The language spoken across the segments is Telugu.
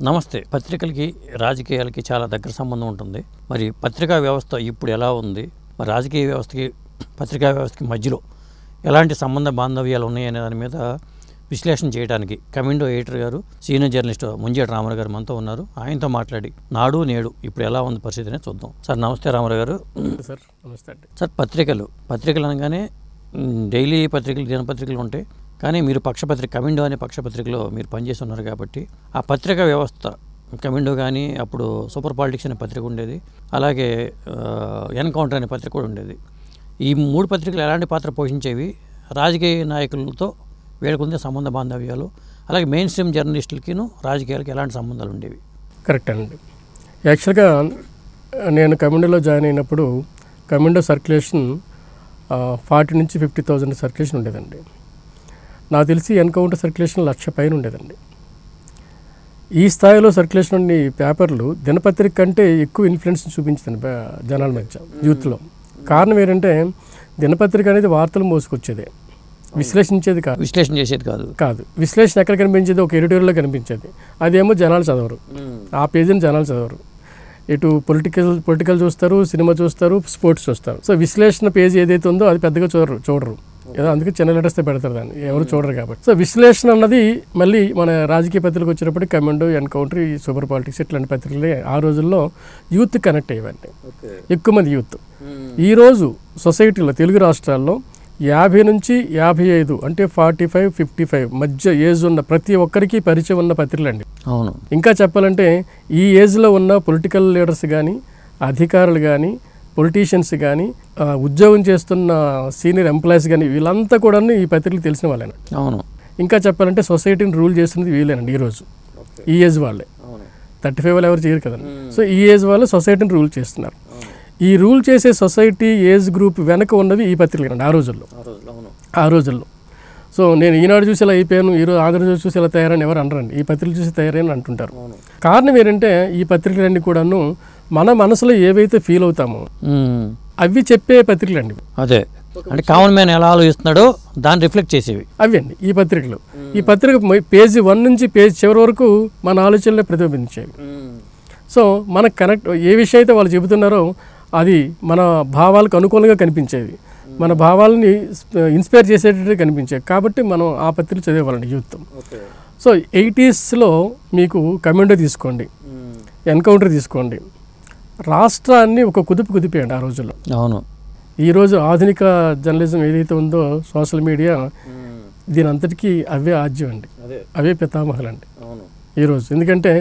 నమస్తే. పత్రికలకి రాజకీయాలకి చాలా దగ్గర సంబంధం ఉంటుంది. మరి పత్రికా వ్యవస్థ ఇప్పుడు ఎలా ఉంది, మరి రాజకీయ వ్యవస్థకి పత్రికా వ్యవస్థకి మధ్యలో ఎలాంటి సంబంధ బాంధవ్యాలు ఉన్నాయనే దాని మీద విశ్లేషణ చేయడానికి కమిండో ఎడిటర్ గారు, సీనియర్ జర్నలిస్ట్ ముంజేటి రామారావు గారు మనతో ఉన్నారు. ఆయనతో మాట్లాడి నాడు నేడు ఇప్పుడు ఎలా ఉంది పరిస్థితిని చూద్దాం. సార్ నమస్తే రామారావు గారు. సార్ నమస్తే అండి. సార్ పత్రికలు అనగానే డైలీ పత్రికలు, దినపత్రికలు ఉంటాయి. కానీ మీరు పక్షపత్రిక కమిండో అనే పక్షపత్రికలో మీరు పనిచేసి ఉన్నారు కాబట్టి ఆ పత్రికా వ్యవస్థ కమిండో కానీ అప్పుడు సూపర్ పాలిటిక్స్ అనే పత్రిక ఉండేది, అలాగే ఎన్కౌంటర్ అనే పత్రిక కూడా ఉండేది. ఈ మూడు పత్రికలు ఎలాంటి పాత్ర పోషించేవి, రాజకీయ నాయకులతో వీళ్ళకుందే సంబంధ బాంధవ్యాలు, అలాగే మెయిన్ స్ట్రీమ్ జర్నలిస్టులకిను రాజకీయాలకి ఎలాంటి సంబంధాలు ఉండేవి? కరెక్ట్ అండి. యాక్చువల్గా నేను కమిండోలో జాయిన్ అయినప్పుడు కమిండో సర్క్యులేషన్ 40 నుంచి 50,000 సర్క్యులేషన్ ఉండేదండి. నాకు తెలిసి ఎన్కౌంటర్ సర్క్యులేషన్ 1,00,000 పైన ఉండేదండి. ఈ స్థాయిలో సర్క్యులేషన్ ఉండి పేపర్లు దినపత్రిక కంటే ఎక్కువ ఇన్ఫ్లుయెన్స్ చూపించింది జనాల మధ్య, యూత్లో. కారణం ఏంటంటే దినపత్రిక అనేది వార్తలు మోసుకొచ్చేదే, విశ్లేషించేది కాదు, విశ్లేషణ చేసేది కాదు. విశ్లేషణ ఎక్కడ కనిపించేది? ఒక ఎడిటోరియల్లో కనిపించేది. అదేమో జనాలు చదవరు, ఆ పేజీని జనాలు చదవరు. ఇటు పొలిటికల్ చూస్తారు, సినిమా చూస్తారు, స్పోర్ట్స్ చూస్తారు. సో విశ్లేషణ పేజీ ఏదైతే ఉందో అది పెద్దగా చూడరు. ఏదో అందుకే చిన్న లెటర్స్తో పెడతారు, దాన్ని ఎవరు చూడరు కాబట్టి. సో విశ్లేషణ అన్నది మళ్ళీ మన రాజకీయ పత్రికలకు వచ్చినప్పటికీ కమిండో, ఎన్కౌంటర్, ఈ సూపర్ పాలిటిక్స్ ఇట్లాంటి పత్రికలే ఆ రోజుల్లో యూత్ కనెక్ట్ అయ్యేవండి, ఎక్కువ మంది యూత్. ఈరోజు సొసైటీలో తెలుగు రాష్ట్రాల్లో 50 నుంచి 55 అంటే 45, 55 మధ్య ఏజ్ ఉన్న ప్రతి ఒక్కరికి పరిచయం ఉన్న పత్రికలు అండి. అవును. ఇంకా చెప్పాలంటే ఈ ఏజ్లో ఉన్న పొలిటికల్ లీడర్స్ కానీ, అధికారులు కానీ, పొలిటీషియన్స్ కానీ, ఉద్యోగం చేస్తున్న సీనియర్ ఎంప్లాయీస్ కానీ, వీళ్ళంతా కూడా ఈ పత్రికలు తెలిసిన వాళ్ళేనండి. అవును. ఇంకా చెప్పాలంటే సొసైటీని రూల్ చేస్తున్నది వీళ్ళేనండి. ఈరోజు ఈ ఏజ్ వాళ్ళే, 35 వాళ్ళు ఎవరు చేయరు కదండి. సో ఈ ఏజ్ వాళ్ళు సొసైటీని రూల్ చేస్తున్నారు. ఈ రూల్ చేసే సొసైటీ ఏజ్ గ్రూప్ వెనక ఉన్నవి ఈ పత్రికలు అండి ఆ రోజుల్లో. సో నేను ఈనాడు చూసి ఇలా అయిపోయాను, ఈరోజు ఆంధ్రజ్యోతి చూసి ఇలా తయారని ఎవరు అనరండి, ఈ పత్రికలు చూసి తయారని అంటుంటారు. కారణం ఏంటంటే ఈ పత్రికలన్నీ కూడాను మన మనసులో ఏవైతే ఫీల్ అవుతామో అవి చెప్పే పత్రికలు అండి. అదే అంటే కామన్ మ్యాన్ ఎలా ఆలోచిస్తున్నాడో దాన్ని రిఫ్లెక్ట్ చేసేవి అవి అండి ఈ పత్రికలు. ఈ పత్రిక పేజీ 1 నుంచి పేజీ చివరి వరకు మన ఆలోచనలే ప్రతిబింబించేవి. సో మనకు కనెక్ట్ ఏ విషయం అయితే వాళ్ళు చెబుతున్నారో అది మన భావాలకు అనుకూలంగా కనిపించేది, మన భావాలని ఇన్స్పైర్ చేసేటట్టు కనిపించేది. కాబట్టి మనం ఆ పత్రికలు చదివేవాళ్ళండి యూత్. సో 80sలో మీకు కమిండో తీసుకోండి, ఎన్కౌంటర్ తీసుకోండి, రాష్ట్రాన్ని ఒక కుదిపేయండి ఆ రోజుల్లో. అవును. ఈరోజు ఆధునిక జర్నలిజం ఏదైతే ఉందో సోషల్ మీడియా, దీని అంతటికీ అవే ఆజ్యం అండి, అవే పితామహులు అండి ఈరోజు. ఎందుకంటే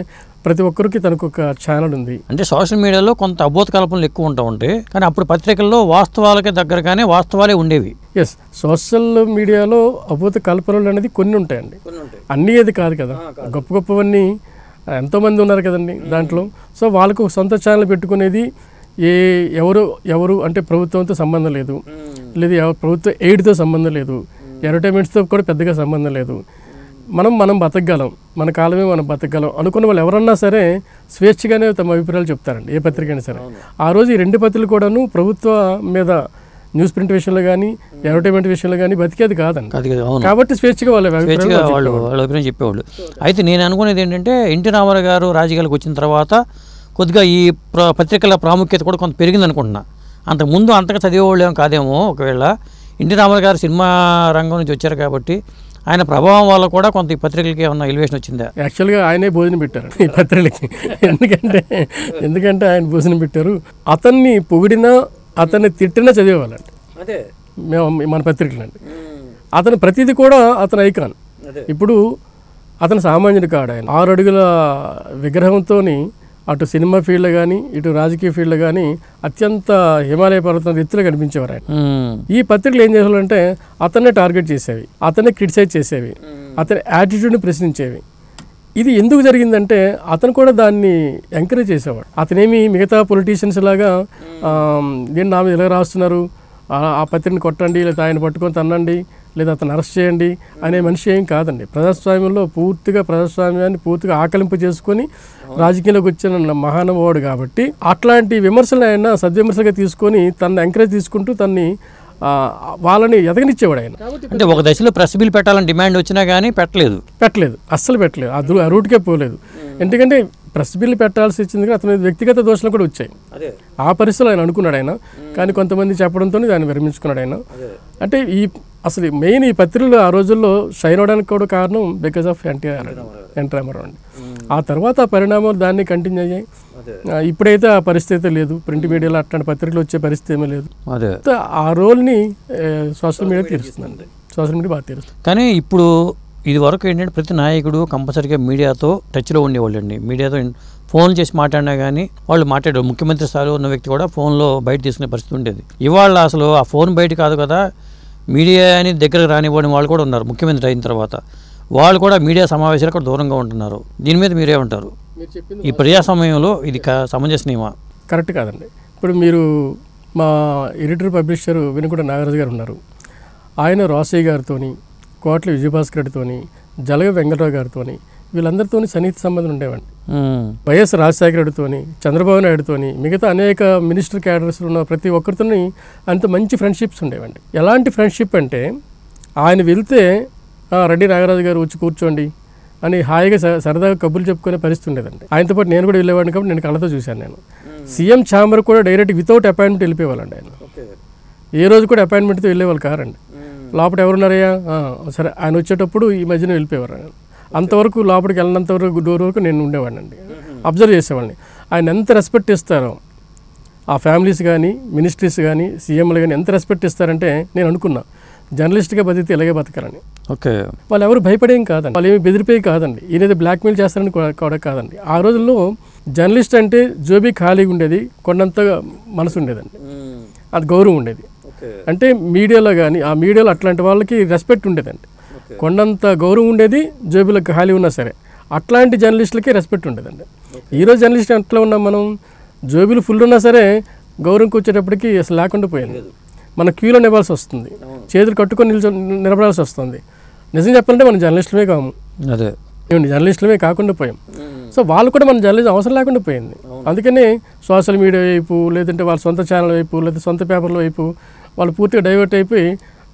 ప్రతి ఒక్కరికి తనకు ఒక ఛానల్ ఉంది. అంటే సోషల్ మీడియాలో కొంత అబోధ కల్పనలు ఎక్కువ ఉంటాయి, కానీ అప్పుడు పత్రికల్లో వాస్తవాలకే దగ్గరగానే వాస్తవాలే ఉండేవి. ఎస్, సోషల్ మీడియాలో అబోధ కల్పనలు అనేది కొన్ని ఉంటాయండి, అన్నీ అది కాదు కదా. గొప్పవన్నీ ఎంతోమంది ఉన్నారు కదండి దాంట్లో. సో వాళ్ళకు సొంత ఛానల్ పెట్టుకునేది ఎవరు అంటే ప్రభుత్వంతో సంబంధం లేదు, లేదా ప్రభుత్వ ఎయిడ్తో సంబంధం లేదు, అడ్వర్టైజ్మెంట్స్తో కూడా పెద్దగా సంబంధం లేదు. మనం బతకగలం, మన కాలమే మనం బతకగలం అనుకున్న వాళ్ళు ఎవరన్నా సరే స్వేచ్ఛగానే తమ అభిప్రాయాలు చెప్తారండి, ఏ పత్రిక అయినా సరే. ఆ రోజు ఈ 2 పత్రికలు కూడాను ప్రభుత్వ మీద న్యూస్ ప్రింట్ విషయంలో కానీ, అడ్వర్టైజ్మెంట్ విషయంలో కానీ బతికేది కాదండి. కాబట్టి స్వేచ్ఛగా వాళ్ళ అభిప్రాయం చెప్పేవాళ్ళు. అయితే నేను అనుకునేది ఏంటంటే ఎన్టీ రామారావు గారు రాజకీయాలకు వచ్చిన తర్వాత కొద్దిగా ఈ పత్రికల ప్రాముఖ్యత కూడా కొంత పెరిగింది అనుకుంటున్నా. అంతకుముందు అంతగా చదివేవాళ్ళు ఏమో కాదేమో. ఒకవేళ ఎన్టీ రామారావు గారు సినిమా రంగం నుంచి వచ్చారు కాబట్టి ఆయన ప్రభావం వల్ల కూడా కొంత ఈ పత్రికలకి ఏమన్నా ఎలివేషన్ వచ్చిందా? యాక్చువల్గా ఆయనే భోజనం పెట్టారు ఈ పత్రికలకి. ఎందుకంటే ఆయన భోజనం పెట్టారు. అతన్ని పొగిడినా అతన్ని తిట్టినా చదివేవాళ్ళండి మేము మన పత్రికలండి. అతను ప్రతిదీ కూడా అతను ఐకాన్. ఇప్పుడు అతను సామాన్యుడు కాడు. ఆయన 6 అడుగుల విగ్రహంతో అటు సినిమా ఫీల్డ్లో కానీ ఇటు రాజకీయ ఫీల్డ్లో కానీ అత్యంత హిమాలయ పర్వతం ఎత్తులో కనిపించేవారు ఆయన. ఈ పత్రికలు ఏం చేసేవాళ్ళంటే అతన్నే టార్గెట్ చేసేవి, అతన్నే క్రిటిసైజ్ చేసేవి, అతని యాటిట్యూడ్ని ప్రశ్నించేవి. ఇది ఎందుకు జరిగిందంటే అతను కూడా దాన్ని ఎంకరేజ్ చేసేవాడు. అతనేమి మిగతా పొలిటీషియన్స్ లాగా నేను నా మీద ఇలా రాస్తున్నారు, ఆ పత్రికని కొట్టండి, లేదా ఆయన పట్టుకొని తన్నండి, లేదా అతను అరెస్ట్ చేయండి అనే మనిషి ఏం కాదండి. ప్రజాస్వామ్యంలో ప్రజాస్వామ్యాన్ని పూర్తిగా ఆకలింపు చేసుకొని రాజకీయాల్లోకి వచ్చిన మహానుభావుడు కాబట్టి అట్లాంటి విమర్శలు ఆయన సద్విమర్శలుగా తీసుకొని తనని ఎంకరేజ్ తీసుకుంటూ తన్ని వాళ్ళని ఎదగనిచ్చేవాడు ఆయన. అంటే ఒక దశలో ప్రెస్ బిల్ పెట్టాలని డిమాండ్ వచ్చినా కానీ పెట్టలేదు, అస్సలు పెట్టలేదు, ఆ రూట్కే పోలేదు. ఎందుకంటే ప్రెస్ బిల్ పెట్టాల్సి వచ్చింది కానీ అతని వ్యక్తిగత దోషాలు కూడా వచ్చాయి. ఆ పరిస్థితులు ఆయన అనుకున్నాడు ఆయన, కానీ కొంతమంది చెప్పడంతో దాన్ని విరమించుకున్నాడు ఆయన. అంటే అసలు మెయిన్ ఈ పత్రికలు ఆ రోజుల్లో షైన్ అవడానికి కూడా కారణం బికాస్ ఆఫ్ ఎన్టీ రామారావు అండి. ఆ తర్వాత ఆ పరిణామాలు దాన్ని కంటిన్యూ అయ్యాయి. ఇప్పుడైతే ఆ పరిస్థితి లేదు, ప్రింట్ మీడియాలో అట్లాంటి పత్రికలు వచ్చే పరిస్థితి ఏమీ లేదు. ఆ రోల్ని సోషల్ మీడియా తీరుస్తుందండి, సోషల్ మీడియా బాగా తీరుస్తుంది. కానీ ఇప్పుడు ఇది వరకు ఏంటంటే ప్రతి నాయకుడు కంపల్సరీగా మీడియాతో టచ్లో ఉండేవాళ్ళు అండి. మీడియాతో ఫోన్ చేసి మాట్లాడినా కానీ వాళ్ళు మాట్లాడారు. ముఖ్యమంత్రి స్థాయిలో ఉన్న వ్యక్తి కూడా ఫోన్లో బయట తీసుకునే పరిస్థితి ఉండేది. ఇవాళ అసలు ఆ ఫోన్ బయట కాదు కదా, మీడియా అని దగ్గరకు రానివ్వని వాళ్ళు కూడా ఉన్నారు. ముఖ్యమంత్రి అయిన తర్వాత వాళ్ళు కూడా మీడియా సమావేశాలు కూడా దూరంగా ఉంటున్నారు. దీని మీద మీరేమంటారు? ఈ ప్రజాస్వామ్యంలో ఇది సమంజసనీయమా? కరెక్ట్ కాదండి. ఇప్పుడు మీరు మా ఎడిటర్ పబ్లిషర్ వెనుకొండ నాగరాజు గారు ఉన్నారు. ఆయన రాసయ్య గారితోని, కోట్ల విజయభాస్కర్ రెడ్డితోని, జలగ వెంకటరావు గారితోని, వీళ్ళందరితో సన్నిహిత సంబంధం ఉండేవండి. వైఎస్ రాజశేఖర రెడ్డితోని, చంద్రబాబు నాయుడుతోని, మిగతా అనేక మినిస్టర్ క్యాడర్స్ ఉన్న ప్రతి ఒక్కరితోని అంత మంచి ఫ్రెండ్షిప్స్ ఉండేవండి. ఎలాంటి ఫ్రెండ్షిప్ అంటే ఆయన వెళ్తే రెడ్డి నాగరాజు గారు వచ్చి కూర్చోండి అని హాయిగా సరదాగా కబుర్లు చెప్పుకునే పరిస్థితి ఉండేదండి. ఆయనతో పాటు నేను కూడా వెళ్ళేవాడిని కాబట్టి నేను కళ్ళతో చూశాను. నేను సీఎం ఛాంబర్ కూడా డైరెక్ట్ వితౌట్ అపాయింట్మెంట్ వెళ్ళిపోయేవాళ్ళండి. ఆయన ఏ రోజు కూడా అపాయింట్మెంట్తో వెళ్ళేవాళ్ళు కారండి. లోపల ఎవరున్నారయ్యా, సరే ఆయన వచ్చేటప్పుడు ఈ మధ్యన వెళ్ళిపోయేవారు. అంతవరకు లోపలికి వెళ్ళినంత వరకు డోర్ వరకు నేను ఉండేవాడిని అండి, అబ్జర్వ్ చేసేవాడిని. ఆయన ఎంత రెస్పెక్ట్ ఇస్తారో ఆ ఫ్యామిలీస్ కానీ, మినిస్ట్రీస్ కానీ, సీఎంలు కానీ ఎంత రెస్పెక్ట్ ఇస్తారంటే నేను అనుకున్నా జర్నలిస్ట్గా బతికితే ఇలాగే బతకాలని. ఓకే, వాళ్ళు ఎవరు భయపడేం కాదండి, వాళ్ళు ఏమి బెదిరిపోయి కాదండి, ఈయనైతే బ్లాక్మెయిల్ చేస్తారని కూడా కాదండి. ఆ రోజుల్లో జర్నలిస్ట్ అంటే జోబీ ఖాళీగా ఉండేది, కొండంత మనసు ఉండేదండి, అది గౌరవం ఉండేది. అంటే మీడియాలో కానీ ఆ మీడియాలో అట్లాంటి వాళ్ళకి రెస్పెక్ట్ ఉండేదండి, కొండంత గౌరవం ఉండేది. జోబీలకు ఖాళీ ఉన్నా సరే అట్లాంటి జర్నలిస్టులకి రెస్పెక్ట్ ఉండేదండి. ఈరోజు జర్నలిస్ట్ ఎట్లా ఉన్నాం మనం, జోబీలు ఫుల్ ఉన్నా సరే గౌరవంకి వచ్చేటప్పటికి అసలు లేకుండా పోయింది. మన క్యూలో నిలవాల్సి వస్తుంది, చేతులు కట్టుకొని నిలబడాల్సి వస్తుంది. నిజం చెప్పాలంటే మనం జర్నలిస్టులమే కాము, అదే జర్నలిస్టులమే కాకుండా పోయాం. సో వాళ్ళు కూడా మన జర్నలిజం అవసరం లేకుండా పోయింది. అందుకని సోషల్ మీడియా వైపు, లేదంటే వాళ్ళ సొంత ఛానల్ వైపు, లేదా సొంత పేపర్ల వైపు వాళ్ళు పూర్తిగా డైవర్ట్ అయిపోయి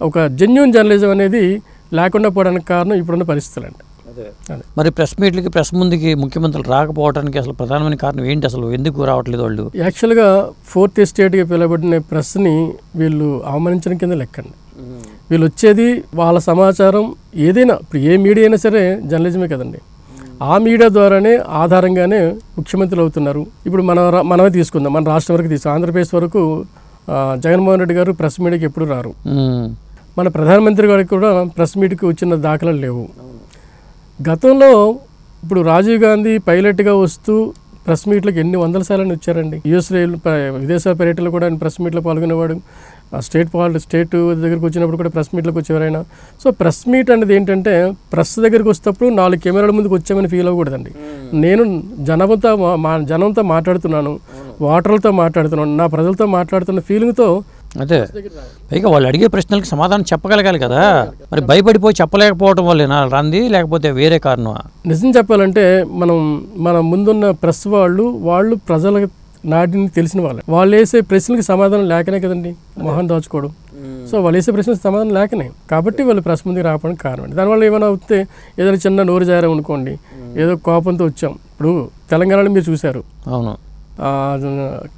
ఒక జెన్యూన్ జర్నలిజం అనేది లేకుండా పోవడానికి కారణం ఇప్పుడున్న పరిస్థితులు అండి. మరి ప్రెస్ మీట్లకి, ప్రెస్ ముందుకి ముఖ్యమంత్రులు రాకపోవడానికి అసలు ప్రధానమైన కారణం ఏంటి? అసలు ఎందుకు రావట్లేదు వాళ్ళు? యాక్చువల్గా ఫోర్త్ ఎస్టేట్గా పిలువబడిన ప్రెస్ని వీళ్ళు అవమానించడం కింద లెక్కండి. వీళ్ళు వచ్చేది వాళ్ళ సమాచారం ఏదైనా, ఇప్పుడు ఏ మీడియా అయినా సరే జర్నలిజమే కదండి, ఆ మీడియా ద్వారానే ఆధారంగానే ముఖ్యమంత్రులు అవుతున్నారు. ఇప్పుడు మనమే తీసుకుందాం, మన రాష్ట్రం వరకు తీసుకుందాం, ఆంధ్రప్రదేశ్ వరకు జగన్మోహన్ రెడ్డి గారు ప్రెస్ మీట్కి ఎప్పుడు రారు. మన ప్రధానమంత్రి గారికి కూడా ప్రెస్ మీట్కి వచ్చిన దాఖలాలు లేవు. గతంలో ఇప్పుడు రాజీవ్ గాంధీ పైలట్గా వస్తూ ప్రెస్ మీట్లకు ఎన్ని వందల సార్లు వచ్చారండి. యుఎస్ విదేశాల పర్యటనలో కూడా ఆయన ప్రెస్ మీట్లో పాల్గొనేవాడు. స్టేట్ దగ్గరికి వచ్చినప్పుడు కూడా ప్రెస్ మీట్లకు వచ్చేవారు ఆయన. సో ప్రెస్ మీట్ అనేది ఏంటంటే ప్రెస్ దగ్గరికి వచ్చేటప్పుడు 4 కెమెరాల ముందుకు వచ్చామని ఫీల్ అవ్వకూడదండి. నేను జనంతో మాట్లాడుతున్నాను, ఓటర్లతో మాట్లాడుతున్నాను, నా ప్రజలతో మాట్లాడుతున్న ఫీలింగ్తో. అదే పైగా వాళ్ళు అడిగే ప్రశ్నలకు సమాధానం చెప్పగలగాలి కదా, మరి భయపడిపోయి చెప్పలేకపోవడం వల్ల రంది, లేకపోతే వేరే కారణమా? నిజం చెప్పాలంటే మన ముందున్న ప్రెస్ వాళ్ళు ప్రజల నాటిని తెలిసిన వాళ్ళు వేసే ప్రశ్నలకు సమాధానం లేకనే కదండి మొహం దాచుకోవడం. సో వాళ్ళు వేసే ప్రశ్నలకు సమాధానం లేకనే, కాబట్టి వాళ్ళు ప్రెస్ ముందుకు రావడానికి కారణం అండి. దానివల్ల ఏమైనా అవుతే ఏదైనా చిన్న నోరు జారం అనుకోండి, ఏదో కోపంతో వచ్చాం. ఇప్పుడు తెలంగాణలో మీరు చూశారు, అవును,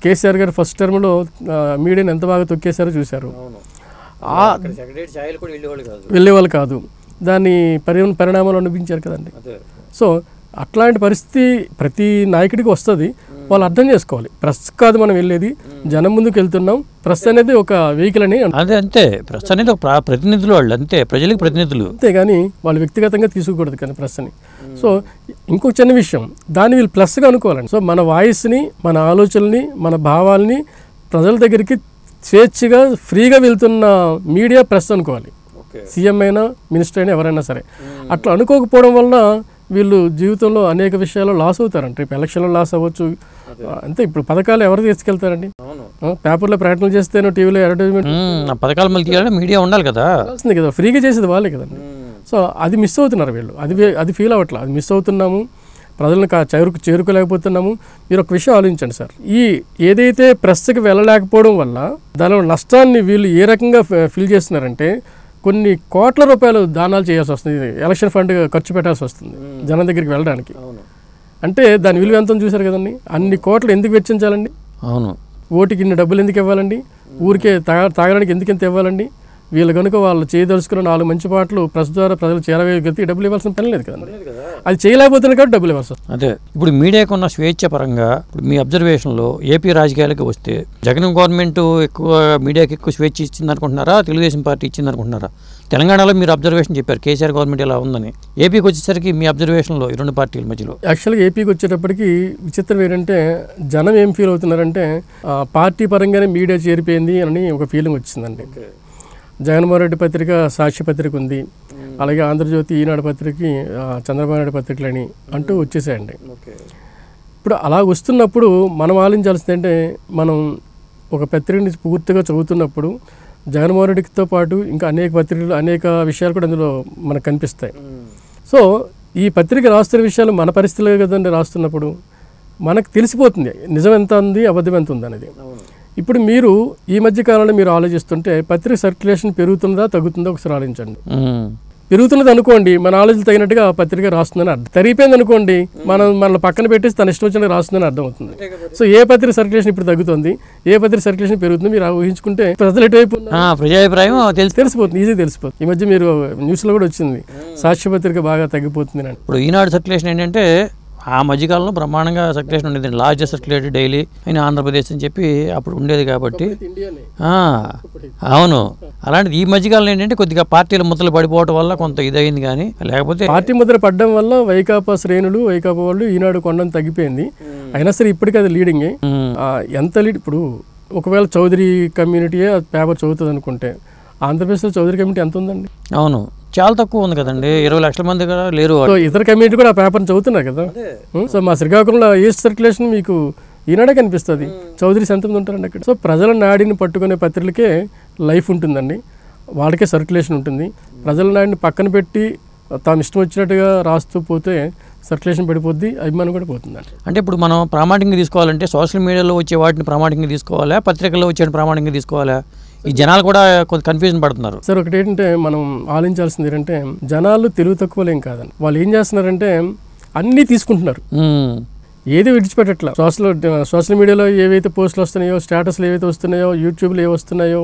కేసీఆర్ గారు ఫస్ట్ టర్మ్లో మీడియాని ఎంత బాగా తొక్కేశారో చూశారు. వెళ్ళేవాళ్ళు కాదు, దాన్ని పరిణామాలు అనిపించారు కదండి. సో అట్లాంటి పరిస్థితి ప్రతి నాయకుడికి వస్తుంది. వాళ్ళు అర్థం చేసుకోవాలి, ప్రెస్ కాదు మనం వెళ్ళేది, జనం ముందుకు వెళ్తున్నాం, ప్రెస్ అనేది ఒక వెహికల్ అని. అదే అంతే, ప్రెస్ అనేది ఒక ప్రతినిధులు, వాళ్ళు అంతే, ప్రజలకు ప్రతినిధులు, అంతేగాని వాళ్ళు వ్యక్తిగతంగా తీసుకోకూడదు కానీ ప్రెస్ అని. సో ఇంకొక చిన్న విషయం, దాన్ని వీళ్ళు ప్లస్గా అనుకోవాలండి. సో మన వాయిస్ని, మన ఆలోచనల్ని, మన భావాల్ని ప్రజల దగ్గరికి స్వేచ్ఛగా ఫ్రీగా వెళ్తున్న మీడియా ప్రెస్ అనుకోవాలి. సీఎం అయినా, మినిస్టర్ అయినా, ఎవరైనా సరే. అట్లా అనుకోకపోవడం వల్ల వీళ్ళు జీవితంలో అనేక విషయాల్లో లాస్ అవుతారంట. రేపు ఎలక్షన్లో లాస్ అవ్వచ్చు, అంతే. ఇప్పుడు పథకాలు ఎవరు తీసుకెళ్తారండి? పేపర్లో ప్రకటనలు చేస్తేనో, టీవీలో అడ్వర్టైజ్మెంట్, పథకాలు మళ్ళీ మీడియా ఉండాలి కదా, కదా, ఫ్రీగా చేసేది వాళ్ళే కదండి. సో అది మిస్ అవుతున్నారు వీళ్ళు, అది ఫీల్ అవ్వట్లేదు, అది మిస్ అవుతున్నాము, ప్రజలను చేరుకోలేకపోతున్నాము. మీరు ఒక విషయం ఆలోచించండి సార్, ఏదైతే ప్రెస్కి వెళ్ళలేకపోవడం వల్ల దానిలో నష్టాన్ని వీళ్ళు ఏ రకంగా ఫీల్ చేస్తున్నారంటే కొన్ని కోట్ల రూపాయలు దానాలు చేయాల్సి వస్తుంది, ఎలక్షన్ ఫండ్ ఖర్చు పెట్టాల్సి వస్తుంది జనం దగ్గరికి వెళ్ళడానికి. అంటే దాని విలువ ఎంత చూశారు కదండి. అన్ని కోట్లు ఎందుకు వెచ్చించాలండి? అవును. ఓటుకి ఇన్ని డబ్బులు ఎందుకు ఇవ్వాలండి? ఊరికే తాగడానికి ఎందుకు ఎంత ఇవ్వాలండి? వీళ్ళు కనుక వాళ్ళు చేయదలుచుకున్న 4 మంచి పాటలు ప్రెస్ ద్వారా ప్రజలు చేరవేయగలిగితే డబ్బులు ఇవ్వాల్సిన పని లేదు కదండి. అది చేయలేకపోతున్నాయి కాబట్టి డబ్బులు ఇవ్వాల్సి వస్తుంది. అదే ఇప్పుడు మీడియాకు ఉన్న స్వేచ్ఛ పరంగా ఇప్పుడు మీ అబ్జర్వేషన్లో ఏపీ రాజకీయాలకు వస్తే జగన్ గవర్నమెంట్ ఎక్కువ మీడియాకి ఎక్కువ స్వేచ్ఛ ఇచ్చింది అనుకుంటున్నారా, తెలుగుదేశం పార్టీ ఇచ్చింది అనుకుంటున్నారా? తెలంగాణలో మీరు అబ్జర్వేషన్ చెప్పారు కేసీఆర్ గవర్నమెంట్ ఇలా ఉందని. ఏపీకి వచ్చేసరికి మీ అబ్జర్వేషన్లో ఈ 2 పార్టీల మధ్యలో యాక్చువల్గా ఏపీకి వచ్చేటప్పటికి విచిత్రం ఏంటంటే జనం ఏం ఫీల్ అవుతున్నారంటే పార్టీ పరంగానే మీడియా చేరిపోయింది అని ఒక ఫీలింగ్ వచ్చిందండి. జగన్మోహన్ రెడ్డి పత్రిక సాక్షి పత్రిక ఉంది, అలాగే ఆంధ్రజ్యోతి, ఈనాడు పత్రికకి చంద్రబాబు నాయుడు పత్రికలని అంటూ వచ్చేసాయండి. ఇప్పుడు అలా వస్తున్నప్పుడు మనం ఆలోచించాల్సింది అంటే మనం ఒక పత్రికని పూర్తిగా చదువుతున్నప్పుడు జగన్మోహన్ రెడ్డితో పాటు ఇంకా అనేక పత్రికలు అనేక విషయాలు కూడా అందులో మనకు కనిపిస్తాయి. సో ఈ పత్రిక రాస్తున్న విషయాలు మన పరిస్థితులే కదండి రాస్తున్నప్పుడు మనకు తెలిసిపోతుంది నిజం ఎంత ఉంది అబద్ధం ఎంత ఉంది అనేది. ఇప్పుడు మీరు ఈ మధ్య కాలంలో మీరు ఆలోచిస్తుంటే పత్రిక సర్క్యులేషన్ పెరుగుతుందా తగ్గుతుందా ఒకసారి ఆలోచించండి. పెరుగుతున్నది అనుకోండి, మన ఆలోచన తగినట్టుగా ఆ పత్రిక రాస్తుందని అర్థం. తరిగిపోయింది అనుకోండి, మనల్ని పక్కన పెట్టేసి తన ఇష్టం వచ్చినట్టు రాస్తుందని అర్థం అవుతుంది. సో ఏ పత్రిక సర్క్యులేషన్ ఇప్పుడు తగ్గుతుంది, ఏ పత్రిక సర్క్యులేషన్ పెరుగుతుంది మీరు ఊహించుకుంటే ప్రజలు ఎటువైపు ప్రజాభిప్రాయం తెలిసిపోతుంది, ఈజీ తెలిసిపోతుంది. ఈ మధ్య మీరు న్యూస్లో కూడా వచ్చింది సాక్షి పత్రిక బాగా తగ్గిపోతుంది అని. ఇప్పుడు ఈనాడు సర్క్యులేషన్ ఏంటంటే ఆ మధ్యకాలంలో బ్రహ్మాండంగా సర్క్యులేషన్ ఉండేది, లార్జెస్ట్ సర్క్యులేటెడ్ డైలీ అయిన ఆంధ్రప్రదేశ్ అని చెప్పి అప్పుడు ఉండేది కాబట్టి. అవును, అలాంటిది ఈ మధ్యకాలంలో ఏంటంటే కొద్దిగా పార్టీల ముద్దలు పడిపోవడం వల్ల కొంత ఇదైంది, కానీ లేకపోతే పార్టీ ముద్ర పడడం వల్ల వైకాపా శ్రేణులు వైకాపా వాళ్ళు ఈనాడు కొండం తగ్గిపోయింది. అయినా సరే ఇప్పటికీ అది లీడింగే. ఎంత లీడ్ ఇప్పుడు ఒకవేళ చౌదరి కమ్యూనిటీయే పేపర్ చదువుతుంది అనుకుంటే ఆంధ్రప్రదేశ్లో చౌదరి కమ్యూనిటీ ఎంత ఉందండి? అవును, చాలా తక్కువ ఉంది కదండి, 20 లక్షల మంది కూడా లేరు. ఇతర కమ్యూనిటీ కూడా ఆ పేపర్ని చదువుతున్నారు కదా. సో మా శ్రీకాకుళంలో ఈస్ట్ సర్క్యులేషన్ మీకు ఈనాడే కనిపిస్తుంది, చౌదరీస్ ఎంతమంది ఉంటారండి అక్కడ. సో ప్రజల నాడిని పట్టుకునే పత్రికలకే లైఫ్ ఉంటుందండి, వాళ్ళకే సర్క్యులేషన్ ఉంటుంది. ప్రజల నాడిని పక్కన పెట్టి తాము ఇష్టం వచ్చినట్టుగా రాస్తూ పోతే సర్క్యులేషన్ పడిపోద్ది, అభిమానం కూడా పోతుందండి. అంటే ఇప్పుడు మనం ప్రామాణికంగా తీసుకోవాలంటే సోషల్ మీడియాలో వచ్చే వాటిని ప్రామాణికంగా తీసుకోవాలా, పత్రికల్లో వచ్చే ప్రామాణికంగా తీసుకోవాలా? ఈ జనాలు కూడా కొంత కన్ఫ్యూజన్ పడుతున్నారు. సార్ ఒకటి ఏంటంటే మనం ఆలోచించాల్సింది ఏంటంటే జనాలు తెలివి తక్కువలేం కాదండి. వాళ్ళు ఏం చేస్తున్నారంటే అన్నీ తీసుకుంటున్నారు, ఏది విడిచిపెట్టట్లా. సోషల్ మీడియాలో ఏవైతే పోస్టులు వస్తున్నాయో, స్టేటస్లు ఏవైతే వస్తున్నాయో, యూట్యూబ్లో ఏమి వస్తున్నాయో,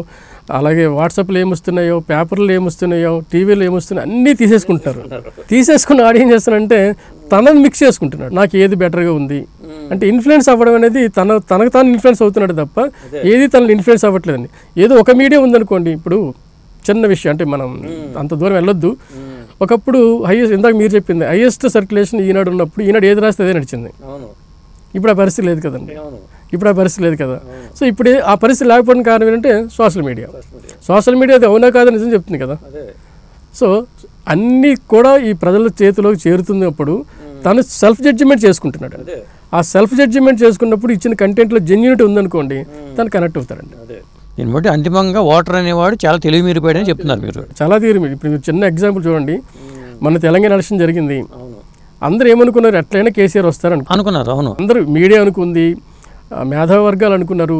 అలాగే వాట్సాప్లో ఏమి వస్తున్నాయో, పేపర్లు ఏమి వస్తున్నాయో, టీవీలో ఏమి వస్తున్నాయో అన్నీ తీసేసుకుంటున్నారు. తీసుకుని ఆడు ఏం చేస్తున్నారంటే తనని మిక్స్ చేసుకుంటున్నాడు, నాకు ఏది బెటర్గా ఉంది అంటే ఇన్ఫ్లుయెన్స్ అవ్వడం అనేది తనకు తాను ఇన్ఫ్లుయెన్స్ అవుతున్నాడు తప్ప ఏది తనని ఇన్ఫ్లుయెన్స్ అవ్వట్లేదండి. ఏదో ఒక మీడియా ఉందనుకోండి, ఇప్పుడు చిన్న విషయం అంటే మనం అంత దూరం వెళ్ళొద్దు. ఒకప్పుడు ఇందాక మీరు చెప్పింది హైయెస్ట్ సర్క్యులేషన్ ఈనాడు ఉన్నప్పుడు ఈనాడు ఏది రాస్తే అదే నడిచింది. ఇప్పుడు ఆ పరిస్థితి లేదు కదండి, సో ఇప్పుడు ఆ పరిస్థితి లేకపోవడానికి కారణం ఏంటంటే సోషల్ మీడియా అది అవునా కాదని నిజం చెప్తుంది కదా. సో అన్నీ కూడా ఈ ప్రజల చేతిలోకి చేరుతున్నప్పుడు తను సెల్ఫ్ జడ్జిమెంట్ చేసుకుంటున్నాడు. ఆ సెల్ఫ్ జడ్జిమెంట్ చేసుకున్నప్పుడు ఇచ్చిన కంటెంట్లో జెన్యూనిటీ ఉందనుకోండి తను కనెక్ట్ అవుతాడండి. దీన్ని బట్టి అంతిమంగా ఓటర్ అనేవాడు చాలా తెలివి మీరిపోయాడని చెప్తున్నారు మీరు. చాలా తెలివి. ఇప్పుడు మీరు చిన్న ఎగ్జాంపుల్ చూడండి, మన తెలంగాణ ఎలక్షన్ జరిగింది, అందరూ ఏమనుకున్నారు, ఎట్లయినా కేసీఆర్ వస్తారని అనుకున్నారు. అవును, అందరూ మీడియా అనుకుంది, మేధావి వర్గాలు అనుకున్నారు,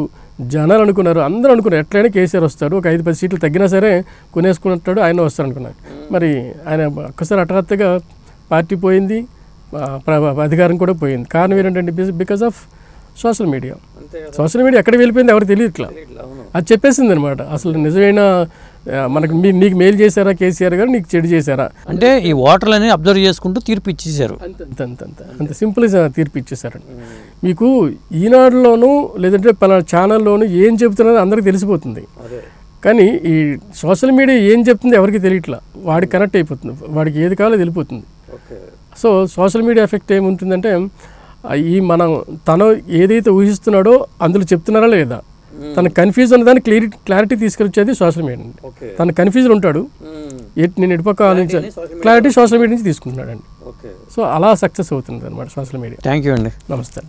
జనాలు అనుకున్నారు, అందరూ అనుకున్నారు ఎట్లయినా కేసీఆర్ వస్తాడు, ఒక 5-10 సీట్లు తగ్గినా సరే కొనేసుకుంటాడు, ఆయన వస్తారు అనుకున్నారు. మరి ఆయన ఒక్కసారి హఠాత్తుగా పార్టీ పోయింది, అధికారం కూడా పోయింది. కారణం ఏంటంటే బికాస్ ఆఫ్ సోషల్ మీడియా ఎక్కడ వెళ్ళిపోయింది ఎవరు తెలియట్లా, అది చెప్పేసింది అనమాట. అసలు నిజమైన మనకు నీకు మేలు చేశారా కేసీఆర్ గారు, నీకు చెడు చేశారా అంటే ఈ ఓటర్లని అబ్జర్వ్ చేసుకుంటూ తీర్పు ఇచ్చేసారు. అంత సింపుల్గా తీర్పు ఇచ్చేసారండి. మీకు ఈనాడులోనూ లేదంటే పలానా ఛానల్లోనూ ఏం చెబుతున్నారో అందరికీ తెలిసిపోతుంది, కానీ ఈ సోషల్ మీడియా ఏం చెప్తుందో ఎవరికి తెలియట్లా, వాడికి కనెక్ట్ అయిపోతుంది, వాడికి ఏది కావాలో తెలిపోతుంది. సో సోషల్ మీడియా ఎఫెక్ట్ ఏముంటుందంటే ఈ మనం తను ఏదైతే ఊహిస్తున్నాడో అందులో చెప్తున్నారా లేదా, తన కన్ఫ్యూజన్ ఉన్నదాన్ని క్లారిటీ తీసుకొచ్చేది సోషల్ మీడియా అండి. తన కన్ఫ్యూజన్ ఉంటాడు, నేను ఎటుపక్క ఆలోచించాను, క్లారిటీ సోషల్ మీడియా నుంచి తీసుకుంటున్నాడు అండి. సో అలా సక్సెస్ అవుతుంది అనమాట సోషల్ మీడియా. థ్యాంక్ యూ అండి, నమస్తే.